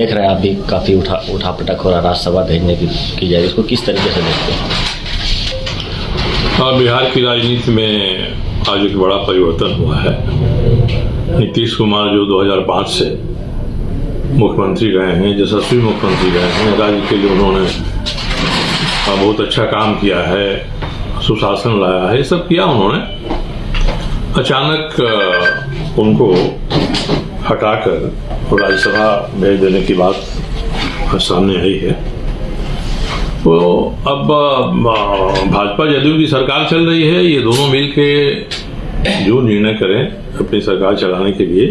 देख रहे हैं आप भी काफ़ी उठापटक हो रहा राज्यसभा भेजने की जाए, इसको किस तरीके से देखते हैं? बिहार की राजनीति में आज एक बड़ा परिवर्तन हुआ है। नीतीश कुमार जो 2005 से मुख्यमंत्री रहे हैं, यशस्वी मुख्यमंत्री रहे हैं, राज्य के लिए उन्होंने बहुत अच्छा काम किया है, सुशासन लाया है, ये सब किया उन्होंने। अचानक उनको हटाकर राज्यसभा भेज देने की बात सामने आई है। तो अब भाजपा जदयू की सरकार चल रही है, ये दोनों मिल के जो निर्णय करें अपनी सरकार चलाने के लिए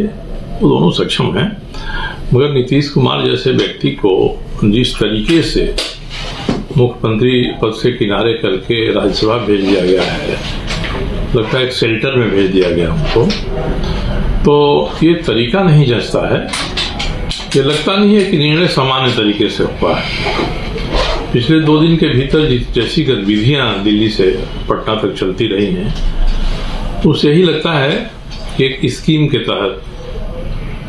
वो दोनों सक्षम हैं। मगर नीतीश कुमार जैसे व्यक्ति को जिस तरीके से मुख्यमंत्री पद से किनारे करके राज्यसभा भेज दिया गया है, लगता है एक शेल्टर में भेज दिया गया हमको, तो ये तरीका नहीं जचता है। ये लगता नहीं है कि निर्णय सामान्य तरीके से हुआ है। पिछले 2 दिन के भीतर जैसी गतिविधियाँ दिल्ली से पटना तक चलती रही हैं, उससे यही लगता है कि एक स्कीम के तहत,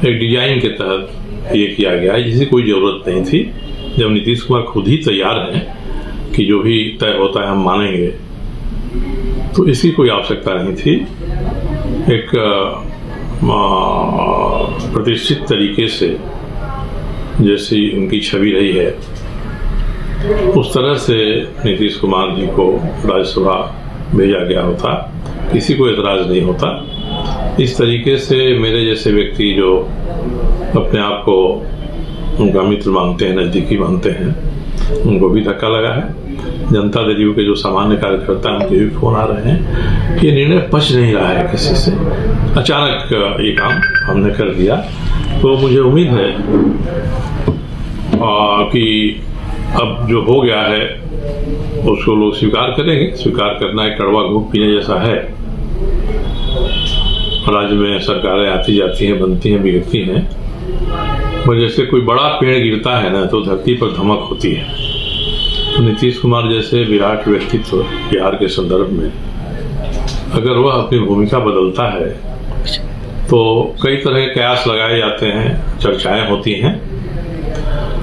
एक डिजाइन के तहत ये किया गया है, जिसकी कोई ज़रूरत नहीं थी। जब नीतीश कुमार खुद ही तैयार हैं कि जो भी तय होता है हम मानेंगे, तो इसकी कोई आवश्यकता नहीं थी। एक प्रतिष्ठित तरीके से जैसी उनकी छवि रही है, उस तरह से नीतीश कुमार जी को राज्यसभा भेजा गया होता, किसी को एतराज़ नहीं होता। इस तरीके से मेरे जैसे व्यक्ति जो अपने आप को उनका मित्र मानते हैं, नज़दीकी मानते हैं, उनको भी धक्का लगा है। जनता दल के जो सामान्य कार्यकर्ता हैं, उनके भी फोन आ रहे हैं। ये निर्णय पच नहीं रहा है किसी से। अचानक ये काम हमने कर दिया, तो मुझे उम्मीद है कि अब जो हो गया है उसको लोग स्वीकार करेंगे। स्वीकार करना एक कड़वा घूंट पीने जैसा है। राज्य में सरकारें आती जाती हैं, बनती हैं, बिगड़ती हैं, पर जैसे कोई बड़ा पेड़ गिरता है ना, तो धरती पर धमक होती है। तो नीतीश कुमार जैसे विराट व्यक्तित्व बिहार के संदर्भ में अगर वह अपनी भूमिका बदलता है, तो कई तरह के कयास लगाए जाते हैं, चर्चाएं होती हैं,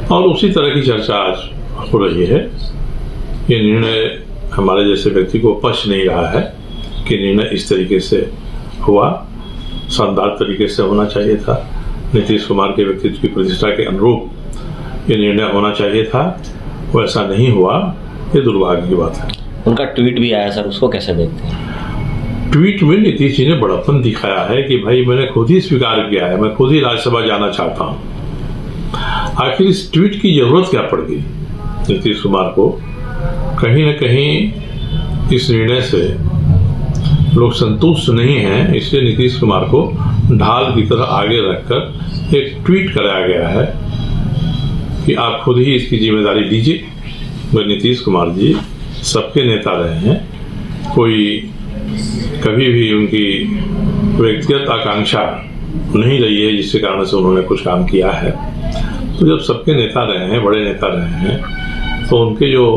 और उसी तरह की चर्चा आज हो रही है। ये निर्णय हमारे जैसे व्यक्ति को पच नहीं रहा है कि निर्णय इस तरीके से हुआ। शानदार तरीके से होना चाहिए था। नीतीश कुमार के व्यक्तित्व की प्रतिष्ठा के अनुरूप ये निर्णय होना चाहिए था, वैसा नहीं हुआ। ये दुर्भाग्य की बात है। उनका ट्वीट भी आया सर, उसको कैसे देखते हैं? ट्वीट में नीतीश जी ने बड़प्पन दिखाया है कि भाई मैंने खुद ही स्वीकार किया है, मैं खुद ही राज्यसभा जाना चाहता हूँ। आखिर इस ट्वीट की जरूरत क्या पड़ गई नीतीश कुमार को? कहीं न कहीं इस निर्णय से लोग संतुष्ट नहीं हैं, इसलिए नीतीश कुमार को ढाल की तरह आगे रखकर एक ट्वीट कराया गया है कि आप खुद ही इसकी जिम्मेदारी लीजिए। वह नीतीश कुमार जी सबके नेता रहे हैं, कोई कभी भी उनकी व्यक्तिगत आकांक्षा नहीं रही है जिसके कारण से उन्होंने कुछ काम किया है। तो जब सबके नेता रहे हैं, बड़े नेता रहे हैं, तो उनके जो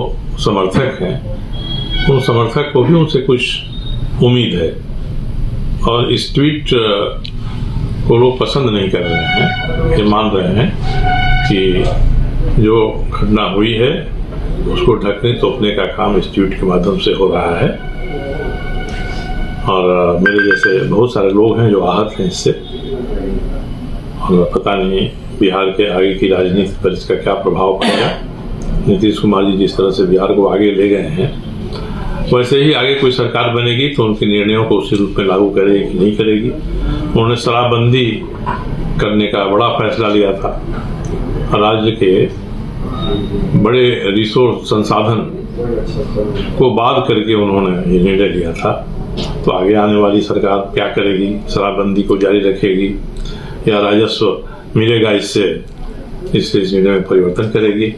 समर्थक हैं, उन समर्थक को भी उनसे कुछ उम्मीद है। और इस ट्वीट को लोग पसंद नहीं कर रहे हैं। ये मान रहे हैं कि जो घटना हुई है उसको ढकने तोपने का काम इस ट्वीट के माध्यम से हो रहा है। और मेरे जैसे बहुत सारे लोग हैं जो आहत हैं इससे, और पता नहीं बिहार के आगे की राजनीति पर इसका क्या प्रभाव पड़ेगा। नीतीश कुमार जी जिस तरह से बिहार को आगे ले गए हैं, वैसे ही आगे कोई सरकार बनेगी तो उनके निर्णयों को उसी रूप में लागू करेगी कि नहीं करेगी। उन्होंने शराबबंदी करने का बड़ा फैसला लिया था। राज्य के बड़े रिसोर्स संसाधन को बात करके उन्होंने ये निर्णय लिया था। तो आगे आने वाली सरकार क्या करेगी? शराबबंदी को जारी रखेगी या राजस्व मिलेगा इससे, इस निर्णय में परिवर्तन करेगी?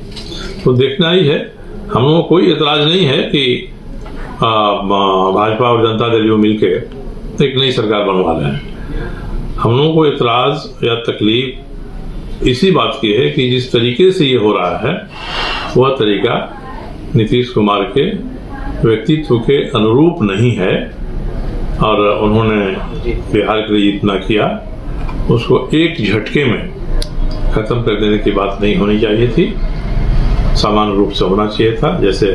तो देखना ही है। हम लोगों को कोई एतराज़ नहीं है कि भाजपा और जनता दल मिलके एक नई सरकार बनवा रहे हैं। हम लोगों को एतराज़ या तकलीफ इसी बात की है कि जिस तरीके से ये हो रहा है, वह तरीका नीतीश कुमार के व्यक्तित्व के अनुरूप नहीं है। और उन्होंने बिहार के लिए इतना किया, उसको एक झटके में खत्म कर देने की बात नहीं होनी चाहिए थी, सामान्य रूप से होना चाहिए था। जैसे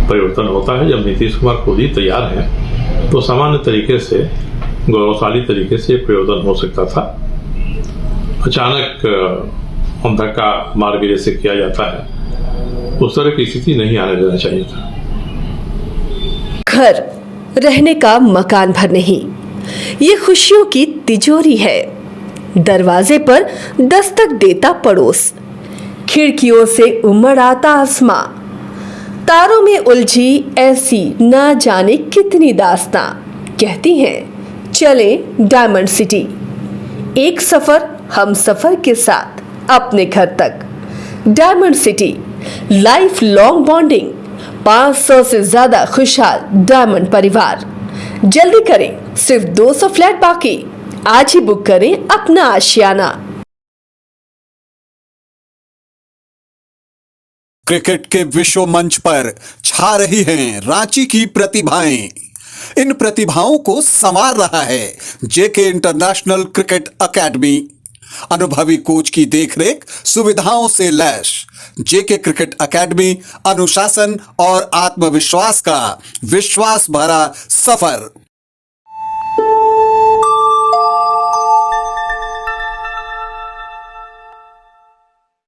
परिवर्तन होता है, जब नीतीश कुमार खुद ही तैयार हैं तो सामान्य तरीके से, गौरवशाली तरीके से परिवर्तन हो सकता था। अचानक धक्का मार के जैसे किया जाता है, उस तरह की स्थिति नहीं आने देना चाहिए था। घर रहने का मकान भर नहीं, ये खुशियों की तिजोरी है। दरवाजे पर दस्तक देता पड़ोस, खिड़कियों से उमड़ आता आसमां, तारों में उलझी ऐसी ना जाने कितनी दास्तां। कहती हैं चले डायमंड सिटी, एक सफर हम सफर के साथ अपने घर तक। Diamond city, life long bonding, 500 से ज्यादा खुशहाल डायमंड परिवार। जल्दी करें, सिर्फ 200 फ्लैट बाकी। आज ही बुक करें अपना आशियाना। क्रिकेट के विश्व मंच पर छा रही हैं रांची की प्रतिभाएं। इन प्रतिभाओं को संवार रहा है जेके इंटरनेशनल क्रिकेट एकेडमी। अनुभवी कोच की देखरेख, सुविधाओं से लैस जेके क्रिकेट एकेडमी अनुशासन और आत्मविश्वास का विश्वास भरा सफर।